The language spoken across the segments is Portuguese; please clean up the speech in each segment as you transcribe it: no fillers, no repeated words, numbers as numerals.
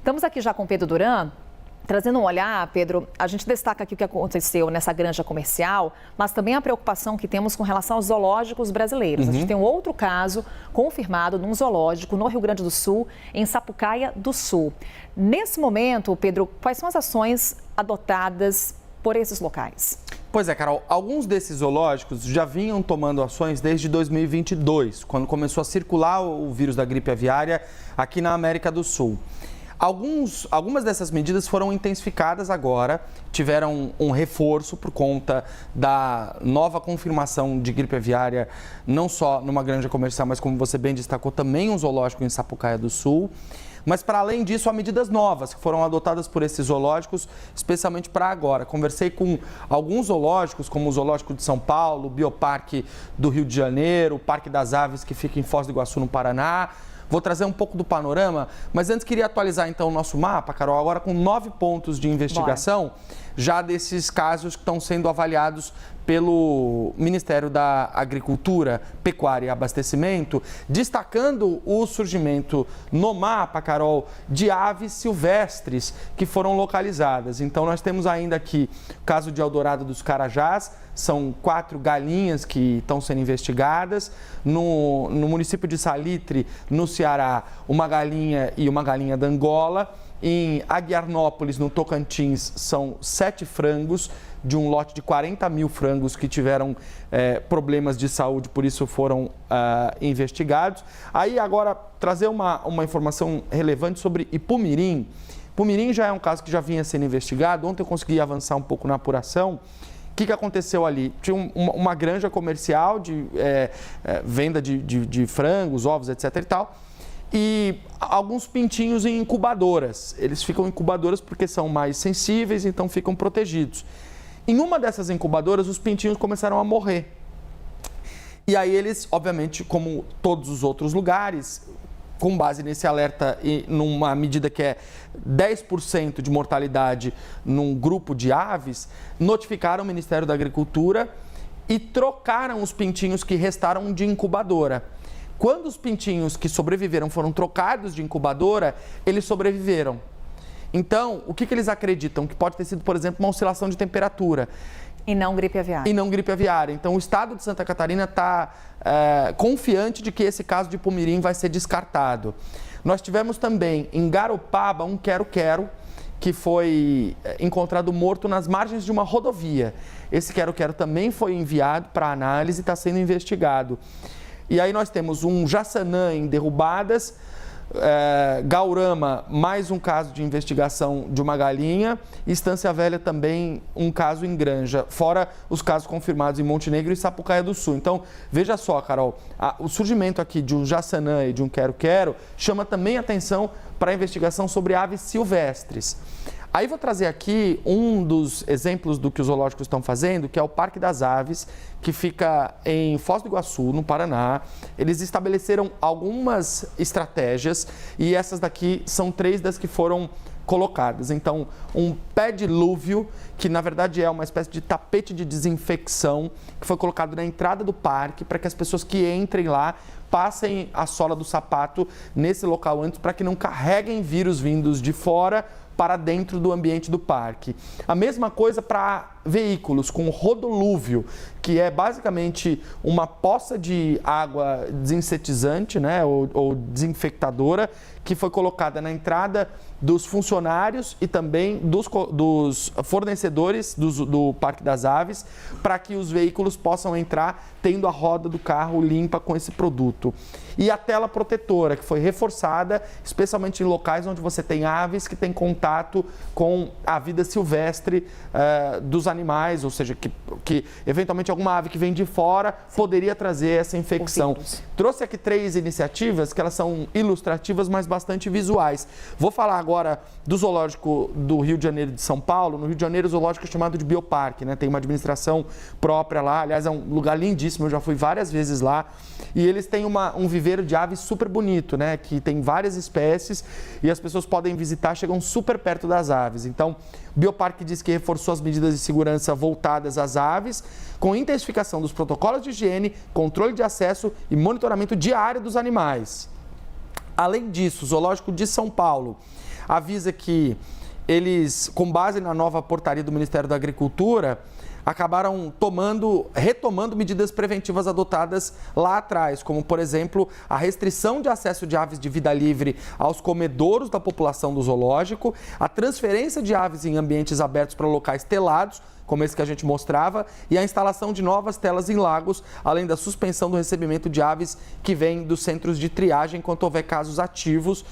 Estamos aqui já com o Pedro Duran. Trazendo um olhar, Pedro, a gente destaca aqui o que aconteceu nessa granja comercial, mas também a preocupação que temos com relação aos zoológicos brasileiros. A gente tem um outro caso confirmado num zoológico no Rio Grande do Sul, em Sapucaia do Sul. Nesse momento, Pedro, quais são as ações adotadas por esses locais? Pois é, Carol, alguns desses zoológicos já vinham tomando ações desde 2022, quando começou a circular o vírus da gripe aviária aqui na América do Sul. Algumas dessas medidas foram intensificadas agora, tiveram um reforço por conta da nova confirmação de gripe aviária, não só numa granja comercial, mas como você bem destacou, também um zoológico em Sapucaia do Sul. Mas, para além disso, há medidas novas que foram adotadas por esses zoológicos, especialmente para agora. Conversei com alguns zoológicos, como o Zoológico de São Paulo, o Bioparque do Rio de Janeiro, o Parque das Aves, que fica em Foz do Iguaçu, no Paraná. Vou trazer um pouco do panorama, mas antes queria atualizar então o nosso mapa, Carol, agora com 9 pontos de investigação, já desses casos que estão sendo avaliados pelo Ministério da Agricultura, Pecuária e Abastecimento, destacando o surgimento no mapa, Carol, de aves silvestres que foram localizadas. Então, nós temos ainda aqui o caso de Eldorado dos Carajás, são 4 galinhas que estão sendo investigadas. No município de Salitre, no Ceará, uma galinha e uma galinha da Angola. Em Aguiarnópolis, no Tocantins, são 7 frangos de um lote de 40 mil frangos que tiveram problemas de saúde, por isso foram investigados. Aí agora trazer uma informação relevante sobre Ipumirim. Ipumirim já é um caso que já vinha sendo investigado. Ontem eu consegui avançar um pouco na apuração. O que aconteceu ali? Tinha uma granja comercial de venda de frangos, ovos, etc. e tal. E alguns pintinhos em incubadoras. Eles ficam em incubadoras porque são mais sensíveis, então ficam protegidos. Em uma dessas incubadoras, os pintinhos começaram a morrer. E aí eles, obviamente, como todos os outros lugares, com base nesse alerta e numa medida que é 10% de mortalidade num grupo de aves, notificaram o Ministério da Agricultura e trocaram os pintinhos que restaram de incubadora. Quando os pintinhos que sobreviveram foram trocados de incubadora, eles sobreviveram. Então, o que eles acreditam? Que pode ter sido, por exemplo, uma oscilação de temperatura. E não gripe aviária. E não gripe aviária. Então, o estado de Santa Catarina está confiante de que esse caso de Ipumirim vai ser descartado. Nós tivemos também em Garopaba um quero-quero que foi encontrado morto nas margens de uma rodovia. Esse quero-quero também foi enviado para análise e está sendo investigado. E aí nós temos um Jaçanã em derrubadas, Gaurama, mais um caso de investigação de uma galinha, e Estância Velha também um caso em granja, fora os casos confirmados em Montenegro e Sapucaia do Sul. Então, veja só, Carol, o surgimento aqui de um Jaçanã e de um quero-quero chama também atenção para a investigação sobre aves silvestres. Aí vou trazer aqui um dos exemplos do que os zoológicos estão fazendo, que é o Parque das Aves, que fica em Foz do Iguaçu, no Paraná. Eles estabeleceram algumas estratégias e essas daqui são 3 das que foram colocadas. Então, um pé dilúvio, que na verdade é uma espécie de tapete de desinfecção, que foi colocado na entrada do parque para que as pessoas que entrem lá passem a sola do sapato nesse local antes, para que não carreguem vírus vindos de fora para dentro do ambiente do parque. A mesma coisa para veículos com rodolúvio, que é basicamente uma poça de água desinsetizante, né, ou desinfectadora, que foi colocada na entrada dos funcionários e também dos fornecedores do Parque das Aves, para que os veículos possam entrar tendo a roda do carro limpa com esse produto. E a tela protetora, que foi reforçada, especialmente em locais onde você tem aves que têm contato com a vida silvestre dos animais, ou seja, que eventualmente alguma ave que vem de fora poderia trazer essa infecção. Trouxe aqui 3 iniciativas que elas são ilustrativas, mas bastante visuais. Vou falar agora do zoológico do Rio de Janeiro e de São Paulo. No Rio de Janeiro, o zoológico é chamado de Bioparque, né? Tem uma administração própria lá. Aliás, é um lugar lindíssimo, eu já fui várias vezes lá. E eles têm um viveiro de aves super bonito, né? Que tem várias espécies e as pessoas podem visitar, chegam super perto das aves. Então, o Bioparque diz que reforçou as medidas de segurança voltadas às aves, com intensificação dos protocolos de higiene, controle de acesso e monitoramento diário dos animais. Além disso, o Zoológico de São Paulo avisa que eles, com base na nova portaria do Ministério da Agricultura, acabaram retomando medidas preventivas adotadas lá atrás, como, por exemplo, a restrição de acesso de aves de vida livre aos comedouros da população do zoológico, a transferência de aves em ambientes abertos para locais telados, como esse que a gente mostrava, e a instalação de novas telas em lagos, além da suspensão do recebimento de aves que vêm dos centros de triagem enquanto houver casos ativos,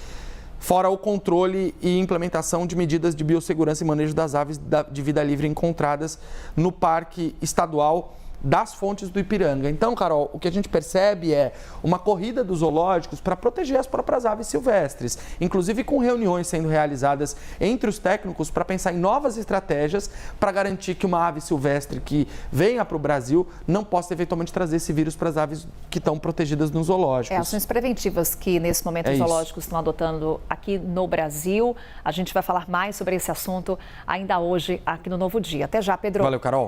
fora o controle e implementação de medidas de biossegurança e manejo das aves de vida livre encontradas no Parque Estadual das Fontes do Ipiranga. Então, Carol, o que a gente percebe é uma corrida dos zoológicos para proteger as próprias aves silvestres, inclusive com reuniões sendo realizadas entre os técnicos para pensar em novas estratégias para garantir que uma ave silvestre que venha para o Brasil não possa eventualmente trazer esse vírus para as aves que estão protegidas nos zoológicos. Ações preventivas que nesse momento os zoológicos estão adotando aqui no Brasil. A gente vai falar mais sobre esse assunto ainda hoje aqui no Novo Dia. Até já, Pedro. Valeu, Carol.